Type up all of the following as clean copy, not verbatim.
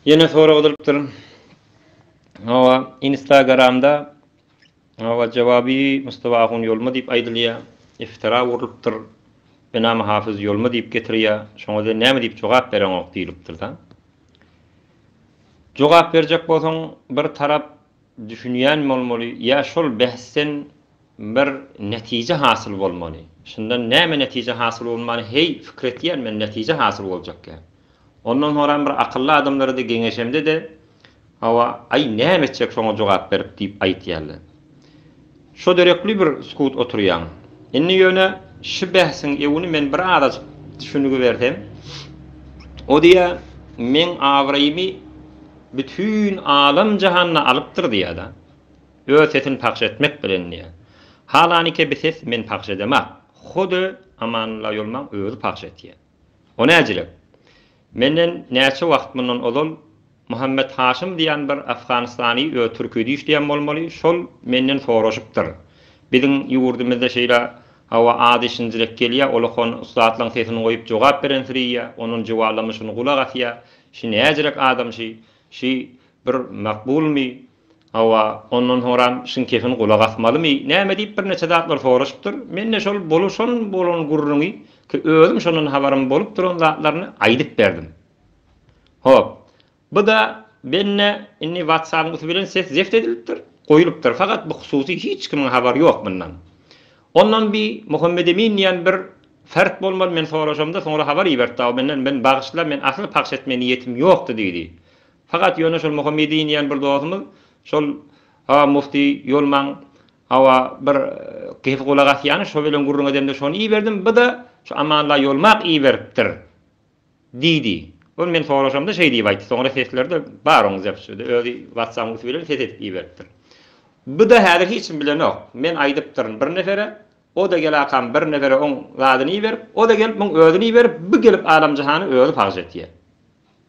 Yine soru qılıpdyr. Hawa Instagramda hawa jawabi Mustafa Agun yolma diýip aýdylýar. İftira urulypdyr. Benam hafiz yolma diýip getirýär. Şoňa da näme diýip jogap bereňok diýilipdir da. Jogap berjek bolsaň bir tarap düşünýän bolmaly, ýa şol behsen bir netije hasyl bolmaly. Şundan näme netije hasyl bolmaly? Hey, fikir etýän men netije hasyl boljak. Ondan sonra bir akıllı adamlara da geňeşemde de hawa ay näme etjek şoňa jogap berip diýip aýtýarlar. Şo derekli bir skut oturýan. Inni ýöne şu behsin ewini men bir araz düşünügi berdim. O diýär men awraýmy bütün alam jahanna alypdyr diýär da. Ötetin pakş etmek bilen diýär. Halanike bises men pakş edemek. Hudy amanla ýolmaň özü pakş etýär. O näjilek? Menden näçe wagt mundan olal Muhammed Haşim diýen bir Afganistany Türkiýede işleýän bolmaly, şol menden soraşypdyr. Biziň ýurdumyzda şeýle hawa ady şinjilek gelýär, olakon ustadlaryň sesini goýup jogap berendirýär, onuň jogablamaşyny gulag asýar. Şi näjilek adam şi bir makbulmy? Hawa ondan horam şin kefin gulag asmalymy? Näme diýip bir neçe zatlar soraşypdyr. Men de şol bolan gurruny ki özüm şonun habarym bolup duran zatlaryny aýdyp berdim. Hop. Bu da benne inni WhatsApp bilen ses zeft edilipdir, goýulypdyr. Fakat bu hususy hiç kimin habary ýok bundan. Ondan bir Muhammed Emin diýen bir fert bolmaly, men soraşamda sonra habar iberdi. Ben bagışlar, men asly pakş etme niýetim ýokdy diýdi. Fakat ýöne şol Muhammed Emin diýen bir dostumyz şol mufti ýolmaň hawa bir keyf gulag asýany şo bilen gurrun edemde şonu iberdim. Bu da şu amanla ýolmak iberipdir diýdi. Ol men soraşamda şey diýip aýtdy. Soňra seslerde baroňyz ýapşydy. Özi WhatsApp bilen ses edip iberipdir. Bu da häzir hiç kim bilenok. Men aýdypdyryn bir nefere, o da gelakam bir nefere oň zadyny berip, o da gelip muň özüni berip, bu gelip alam jahany özü pakş etýär.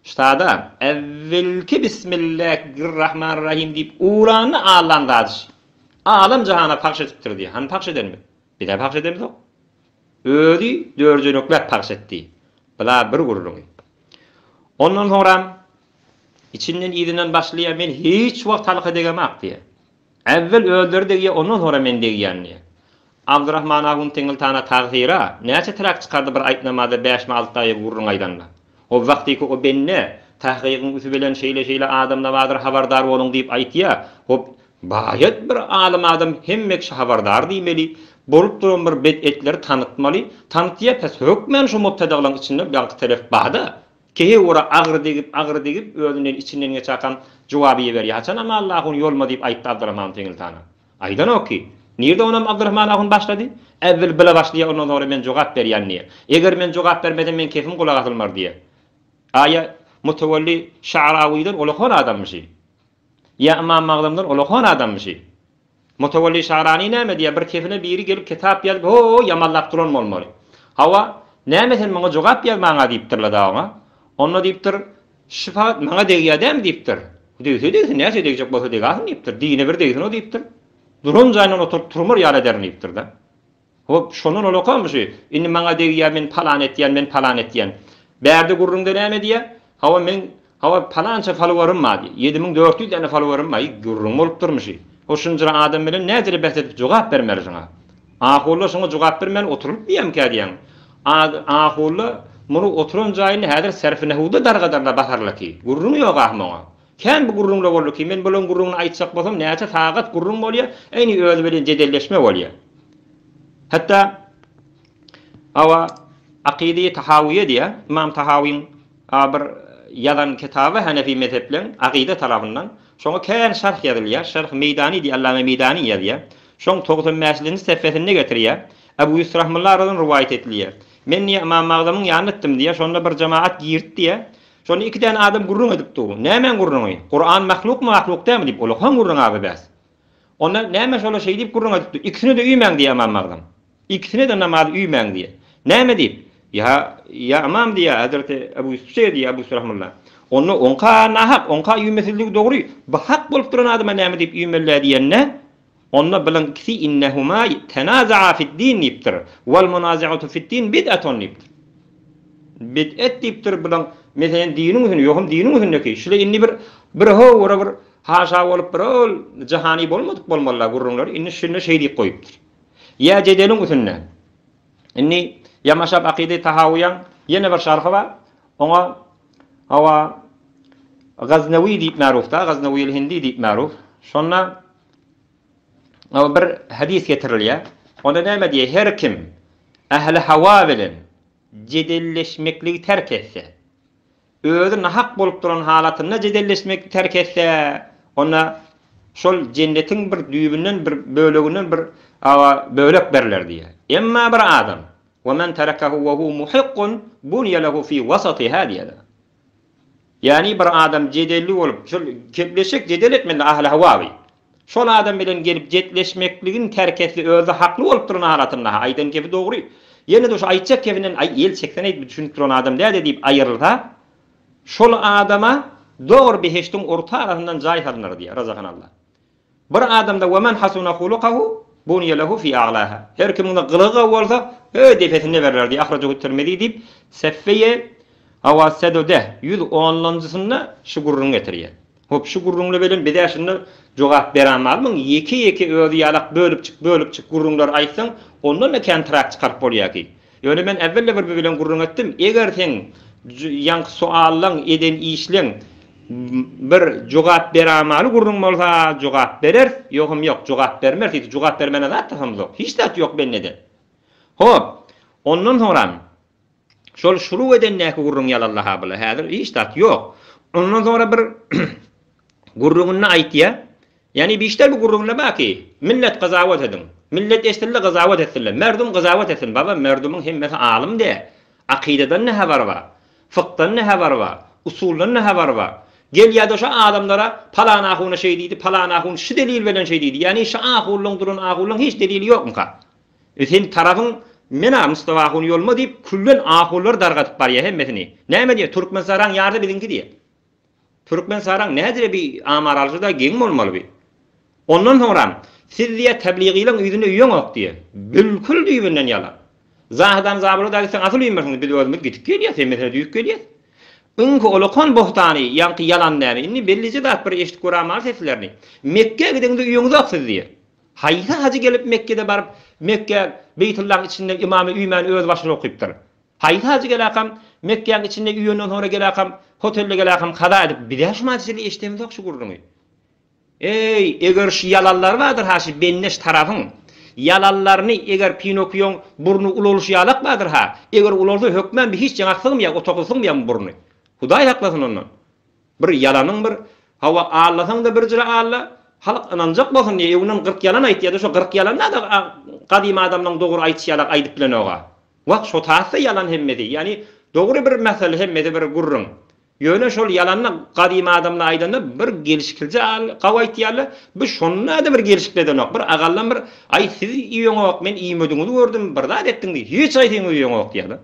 Ştada evvelki bismillahirrahmanirrahim diýip urany alan gadyş. Alam jahana pakş etipdir diýär. Han pakş edenmi? Bir de pakş edemizok. Özi dörjönökler pakş etdi. Bula bir gurrun. Ondan sonra içinden iyiden başlayan men hiç wagt talak edegemek diye. Evvel öldürdi diye ondan sonra men deýän diye. Abdurrahman Agun teňil tana taghyra näçe trak çykardy bir aýtnamada 5-6 aý gurrun aýdanda. O wagtyky o benne tahqiqyň üsü bilen şeýle adamlar badyr habardar boluň diýip aýtýar. Hop baýat bir alim adam hemmek habardar diýmeli. Bolup duran bir bedetleri tanıtmaly. Tanıtýar pes hökmen şu mubtadagyň içinde bir taraf bada. Kehe ora agry degip özünden içinden geçakan jogaby berýär. Haçan ama Allahyň ýolma diýip aýtdy Abdurrahman teňil tana. Aýdan oki. Nirde onam Abdurrahman Agun başlady? Evvel bile başlaýar, ondan sonra men jogap berýän diýe. Eger men jogap bermedem men kefim gulag atylmar diýe. Aya mutawalli Şa'rawiýden olakon adammışy. Ya Imam Magdumdan olakon adammışy. Mutawalli Şa'rani näme diýe? Bir kefine biri gelip kitap ýazyp, "Ho, yamallap duran bolmaly." Hawa näme sen maňa jogap bermäňe diýipdir la daňa. Onda diýipdir, "Şifaat maňa degýärdim" diýipdir. Diýse näçe degijek bolsa degasyň diýipdir. Diýine bir degsin o diýipdir. Durun jaýyna oturup turmur ýaly ederni diýipdir da. Hop şonun olakanmışy. Indi maňa degýär men palan etýän. Bärde gurrunda näme diýär? Hawa palança followerym bar diýär. 7400 tane followerym bar, gurrun bolup durmuşy. O şunjara adam bilen nädire bäs edip jogap bermeli şoňa. Ahurla şoňa jogap bermeli oturup diýem kädiýän. Ahurla muny oturan jaýyny häzir serfine huda dargadarla baharlaky. Gurrun ýok ahmaňa. Ken bu gurrunla bolýar ki, men bolan gurruny aýtsak bolsam, näçe sagat gurrun bolýar, eýni özü bilen jedelleşme bolýar. Hatta awa Aqide-i Tahawiye diye İmam Tahawi'nin bir yazan kitabı Hanefi mezheplen aqide tarafından şoňa kän şerh ýazylýar. Şerh Meydani diye Allame Meydani ýazýar. Şoň 90 mäslini sefesinde getirýär. Ebu Yusuf rahimahullah riwayet edilýär. Men İmam Magdumyň ýanyna etdim diye şonda bir jemaat giýirdi diye. Şonu iki tane adam gurrun edip durdy. Näme gurruny? Kur'an mahluk mu mahluk dämi diýip olahan gurrun abi bäs. Onda näme şola şey diýip gurrun edip durdy. İkisini de üýmäň diýe Imam Magdum. İkisini de namaz üýmäň diýe. Näme diýip? Ya imam diýe Hazreti Ebu Yusuf diýe Ebu Yusuf rahimahullah. Onu onka nahak, onka üýmeseligi dogry. Bu hak bolup duran adama näme diýip üýmeller diýenne? Onda bilen ki innehuma tenaza'a fi'd-din diýipdir. Wal munazaa'atu fi'd-din bid'atun diýipdir. Bid'at diýipdir bilen Meselen dinin üzerine yokum dinin üzerindeki. Şöyle inni bir ora bir haşa olup bir ol cihani bolmadık bolmalar gurrunlar inni şunu şey deyip koyupdur. Ya cedelin üzerine. Inni ya maşab akide tahavuyan yine bir şarkı var. Ona hava Gaznavi deyip marufta, Gaznavi Hindi deyip maruf. Sonra bir hadis getirilýär. Onda näme diýär? Her kim ehli hawa bilen jedelleşmekligi terk etse, özü nahak bolup duran halatyna jedelleşmekli terk etse, ona şol cennetin bir düýbünden bir bölegünden bir bölek berler diýär. Emma bir adam ve men terakahu ve hu muhiqqun bunya lahu fi vasati hadiyada. Yani bir adam jedelli olup şol kepleşek jedel etmeli ahli hawawi. Şol adam bilen gelip jetleşmekligin terk etli özü haklı olup duran halatyna aýdan kepi dogry. Yine de şu ayçak kefinden el çeksen aýdyp düşünüp duran adam däde diýip aýrylsa, şol adama doğru beheştin orta arasından jaý alınır diýär Razakanallah. Bir adamda we men hasuna hulukahu bunya lahu fi a'laha. Her kimin gılığı bolsa defetine berler diýär. Ahrajahu Tirmizi diýip Seffeye Awassadode 110-njysyna şu gurrun getirýär. Hop şu gurrunla bilen bedeşini jogap berämalmyň. Eki özi ýalak bölüp çık gurrunlar aýtsaň, ondan da kontrak çykaryp bolýar ki. Ýöne men evvelle bir bilen gurrun etdim. Eger sen ýanky suallaň eden işleň bir jogap berämaly gurrun bolsa jogap berer, ýogum ýok, jogap bermer. Hiç jogap bermene zat hem ýok. Hiç zat ýok bennede. Hop, ondan sonra şol şuru eden näki gurrun ýalallaha bile häzir hiç zat ýok. Ondan sonra bir gurrunna aýtýar. Yani bir işler bu gurrunla baki. Millet gazawat edin. Millet eştille gazawat etsinler. Merdum gazawat etsin. Baba merdumun hemmeti alim de. Akideden ne haber var? Fıkhtan ne haber var? Usuldan ne haber var? Gel ya da şu adamlara palan ahuna şey deydi, palan ahun şu delil veren şey deydi. Yani şu ahulun durun ahulun hiç delili yok mu ka? Sen tarafın mena Mustafa ahun yolma deyip küllen ahullar dargatıp var ya hemmetini. Näme diye? Türkmen saran yardı bilinki diye. Türkmen saran nedir bir amar alıcıda geng olmalı bir. Ondan sonra siz diye tebliğiyle yüzüne üyen ok diye. Bülkül düğünden yalan. Zahdan zabılı da sen asıl üyünmezsiniz. Bir de özümüz gitip geliyor. Sen mesela düğük geliyor. Ünki olukon bohtani, yankı yalanları. İnni bellice de bir eşit kuramar seslerini. Mekke gidende üyeniz yok siz diye. Hayta hacı gelip Mekke'de barıp Mekke Beytullah'ın içinde imamı üymen öz başına okuyuptur. Hayta hacı gelakam Mekke'nin içinde üyenden sonra gelakam otelle gelakam kada edip bir de şu madiseli eşitemiz yok şu gurrunu. Ey, eger şu yalallar vardır ha şu benneş tarafın. Yalallarını eger Pinokyon burnu uloluş yalak vardır ha. Eger ulolsa hökmen bir hiç janaksın mı ya, otokılsın mı ya burnu. Huday haklasın ondan. Bir yalanın bir hava ağlasın da bir cıra ağla. Halk anancak bolsun diye onun 40 yalan aýtdy ya da şu 40 yalan da kadim adamdan doğru aýtýy ýalak aýdyp bilen oga. Wak şu taýsa yalan hemmedi. Yani doğru bir mesele hemmedi bir gurrun. Ýöne şol yalanna kadim adamla aýdanda bir gelişikilje gawaýtýarlar. Bu şonna da bir gelişikden ok. Bir agallan bir ay siz iýoňa ok men iýmediňizi gördüm. Bir zat etdiň diýip hiç aýtyň iýoňa ok diýerler.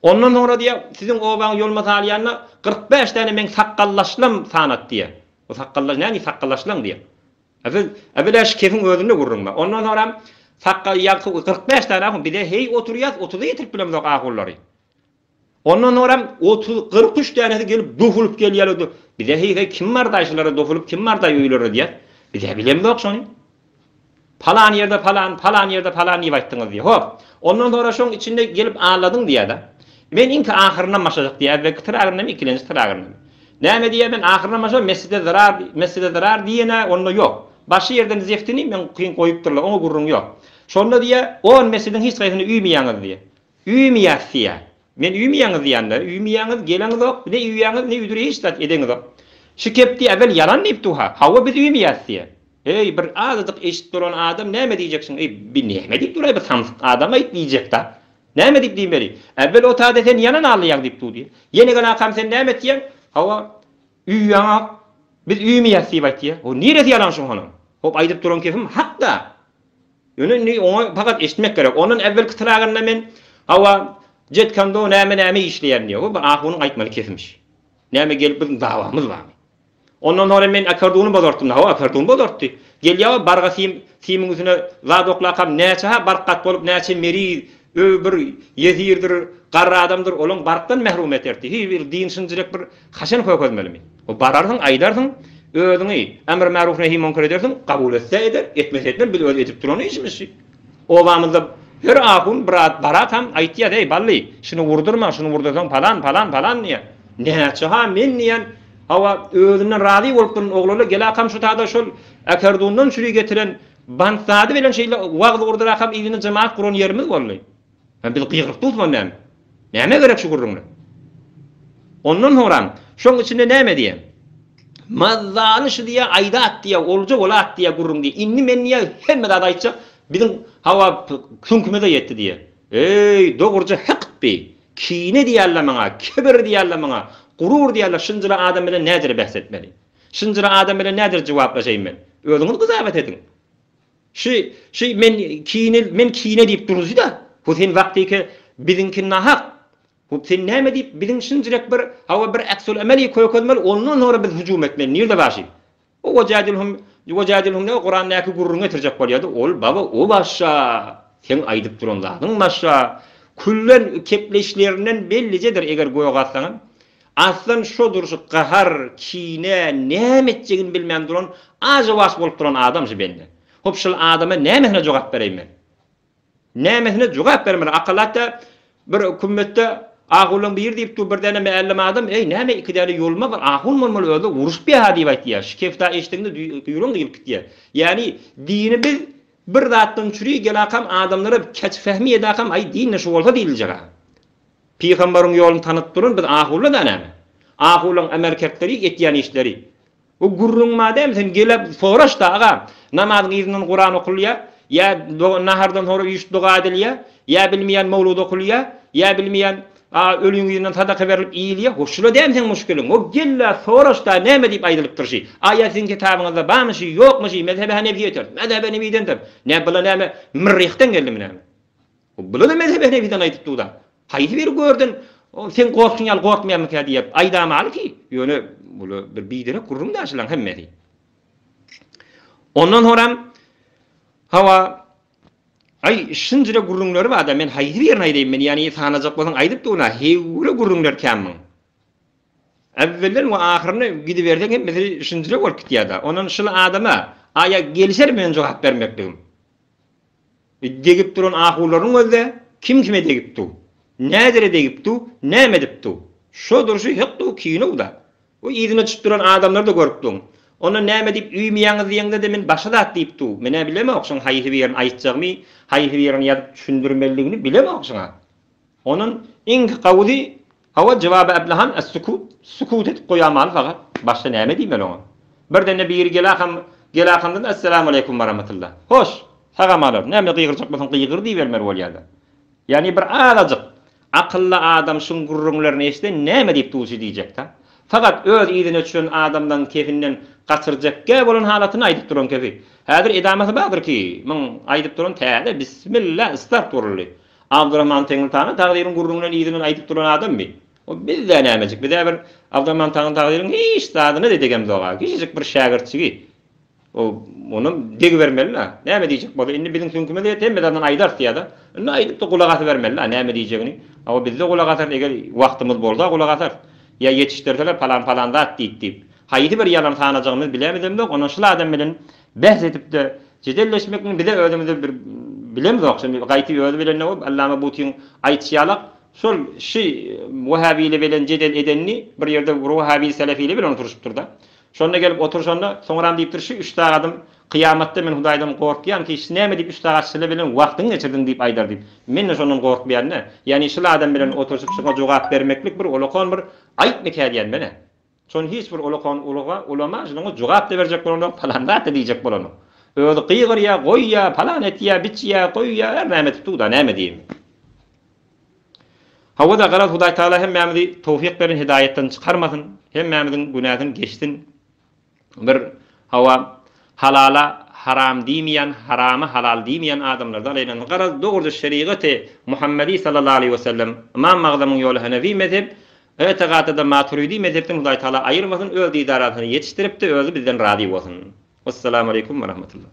Ondan sonra diýär siziň obaň ýol masalyanna 45 tane men sakkallaşlam sanat diýär. O sakkallaş näni sakkallaşlan diýär. Evvelaş kefin özünde gurrunma. Ondan sonra sakkal ýaky 45 tane bir de hey oturýas 30'a ýetirip bilen zok agullary. Ondan sonra 43 tanesi gelip dofulup gelýärdi. Bir de hey kim var da şolary dofulup kim var da ýöýlere diýär. Bir de bilemok şonu. Palan ýerde palan ýerde palan diýip aýtdyňyz diýär. Hop. Ondan sonra şoň içinde gelip ağladyň diýär da. Men inki ahyrına maşajak diýär we tıragynam ikilenji tıragynam. Näme diýär men ahyrına maşa mesjide zarar diýene onda yok. Başy ýerden zeftini men kyn goýup durlar, oňa gurrun yok. Şonda diýär, o mesjidin hiç gaýsyny üýmeýäňiz diýär. Üýmeýäsiýä. Men üýmeýäňiz diýende, üýmeýäňiz geleňiz ok, ne üýýäňiz ne üýdüre hiç zat edeňiz ok. Şikepdi evvel yalan diýip tuha. Hawa biz üýmeýäsiýä. Hey bir azdyk eşit duran adam näme diýjeksin? Ey bir näme diýip duray bir samsyk adam aýt diýjek da. Näme diýip diýmeli? Evvel o taýda sen yalan alýan diýip tudy. Ýene gana kam sen näme diýen? Hawa üýýäň biz üýmeýäsiýip aýtdy. O niresi yalan şu hanyň? Hop aýdyp duran kefim hakda. Ýöne oňa fakat eşitmek gerek. Onun evvelki tıragynda men hawa jetkanda näme işleýär diýär. O ahyny aýtmaly kefimmiş. Näme gelip bizim dawamyz barmy? Ondan sonra men akarduny bozartdym. Hawa akarduny bozartdy. Gelýär barga simin üstüne zat oklakam näçe barqat bolup näçe meri bir yezirdir, garra adamdır, olan barktan mehrum eterdi. Hi bir din şinjirek bir haşan koykozmelimi. O bararsın, aydarsın, ödüňi emr ma'ruf nehy munkar edersin, kabul etse eder, etmese etmez, bil öz edip durany işimiz. Obamızda her ahun barat ham aýtýar, "Ey balli, şunu vurdurma, şunu vurdursan falan niye? Näçe men niýen hawa özünden razy bolup oglary gelakam şu taýda şol akardundan şury getiren bansady bilen şeýle wagdy urdurakam ýygyny jemaat guran ýerimiz bolly. Biz gyýryk tutman näme? Näme gerek şu gurrunly? Ondan horam, şoň içinde näme diýem? Mazzany şu diýe aýdat diýe, olja bolat diýe gurrun diýe. Inni men niýe hemme da aýtjak, bizim hawa künkümede ýetdi diýe. Ey, dogurja hakby. Kine diýerler maňa, kibir diýerler maňa, gurur diýerler. Şunjyra adam bilen nädir bahs etmeli? Şunjyra adam bilen nädir jogaplaşaýyn men? Özüňiz gyzabat edin. Şu men kine diýip durýar da. Bu sen wagtyky biziňki nahak. Bu sen näme diýip biziň şunjyrek bir hawa bir aksul ameli koýkozmaly, ondan sonra biz hüjum etmeli. Nirde başy? O wajadilhum ne Qur'an näki gurrun getirjek bolýardy. Ol baba o başa. Sen aýdyp duranlaryň başa. Küllen kepleşlerinden bellicedir eger goýgatsaň. Aslan şo duruşy qahar, kine, näme etjegini bilmän duran, ajawas bolup duran adamjy bende. Hop şol adama nämehine jogap bereymen? Nämehine jogap bermer? Aqlatda bir hükümetde agulyň bir diýip dur bir dene meellem adam, ey näme iki däle ýolma bar, agun bolmaly öldü, uruş bir ha diýip aýtdy. Şikefta eşdiginde duýurum diýip gitdi. Yani dini biz bir zatdan çüri gelakam adamlara keç fehmi edakam ay dinle şu bolsa diýiljek. Peýgamberiň ýolunu tanyp durun biz agulla da näme? Agulyň emerketleri etýän işleri. O gurrun madem sen gelip soraşda aga namazyň ýerinden Qur'an okulýa, ya nahardan sonra üç dua edilýär, ya bilmeýän mawlud okulýar, ya bilmeýän ölüň ýerinden sadaka berilip iýilýär. Hoşula dem sen müşkülün. O gella soraşda näme diýip aýdylyp durşy. Aýatyň kitabyňyzda barmyşy, ýokmyşy, mezhebe Hanefi ýeter. Mezhebe Hanefi'den de. Ne bilen näme Mirrihden geldim näme. O bilen mezhebe Hanefi'den aýdyp durda. Haýdy bir gördün. Sen gorkun ýal gorkmaýarmy ka diýip aýdamaly ki, ýöne bulu bir biýdere gurrun daşylan hemmedi. Ondan horam hawa ay şunjyra gurrunlary bar da men haýdy bir aýdym men ýani sanajak bolan aýdyp durna hewre gurrunlar kämmi. Evvelen we ahyryny gidiberden hem mesele şunjyra bolup gitýärdi. Onuň şol adama aýa gelişer men jogap bermekdigim. Degip duran ahullaryň özde kim kime degipdi? Nädere degipdi? Näme edipdi? Şo duruşy hekdi kino da. O ýygyny çyp duran adamlar da görüpdiň. Ona näme diýip üýmeýäňiz diýende de men başa da diýipdi. Mene bileme okşan haýhy birin aýtjagmy, haýhy birin ýazyp düşündirmeligini bileme okşan. Onuň iň gawdy hawa jogaby ablahan as-sukut, sukut etip goýaman fakat başa näme diýmeli ona. Birden bir gelakamdan assalamu alaykum we rahmatullah. Hoş, sagamalar. Näme gyýgyrjak bolsaň gyýgyr diýbermer bolýardy. Yani bir alajyk akıllı adam şun gurrunlaryny eşde näme diýip duýsy diýjek da. Fakat öz ýerine düşen adamdan kefinden gaçyrjakka bolan halatyny aýdyp duran kefi. Häzir edamasy bardyr ki, men aýdyp duran täze bismillah istart durly. Abdurrahman Teňirtany tagdyryň gurrunlaryny ýerine aýdyp duran adammy. O bizde nämejik. Bir Abdurrahman Teňirtanyň hiç tadyny dedegem doga. Kiçik bir şagirtçigi. Onu degi vermeli. Näme diýjek boldy? Indi biziň hükümete temmeden aýdar diýär. Indi aýdyp da gulak atyp vermeli. Näme diýjegini? Ama bizde gulak atar eger wagtymyz bolsa gulak atar. Ya yetiştirseler falan zat diýip. Haýdy bir ýalan tanajagymyz bilemedem de, onu şol adam bilen bahs edip de jedelleşmekni bize özümizde bir bilemiz okşan. Gaýty özü bilen näme? Allama Butiň aýtýarlar. Şol Wahabiyle bilen jedel edenni bir ýerde Wahabi Selefiyle bilen oturuşypdyr da. Şonda gelip oturşanda soňram diýip durşy 3 adam kıyamatda men Hudaýdan gorkýan ki näme diýip 3 şyle bilen wagtyň geçirdin diýip aýdar diýip. Men şondan gorkmaýan ne? Ýani şol adam bilen oturşyp şoňa jogap bermeklik bir olakon bir aýtmak edýän mene. Şon hiç bir olakon ulama şoňa jogap berjek bolan falan da diýjek bolan. Öňde gyýgyr ýa, goý ýa, falan et ýa, biç ýa, goý ýa, näme tutda näme diýim. Hawada garat Hudaý Taala hemmämizi tawfik berin hidayetten çykarmasyn, hemmämiziň günahyny geçsin. Bir hawa halala haram diýmeýän, haramy halal diýmeýän adamlardan aýlan garaz dogry şeriaty Muhammedi sallallahu aleyhi we sellem, Imam Magdamyň ýoly Hanefi mezhep, etiqatyda Maturidi mezhepden Hudaý Taala aýyrmasyn, öz idaratyny ýetişdiripdi, özü bizden razy bolsun. Assalamu aleykum we rahmatullah.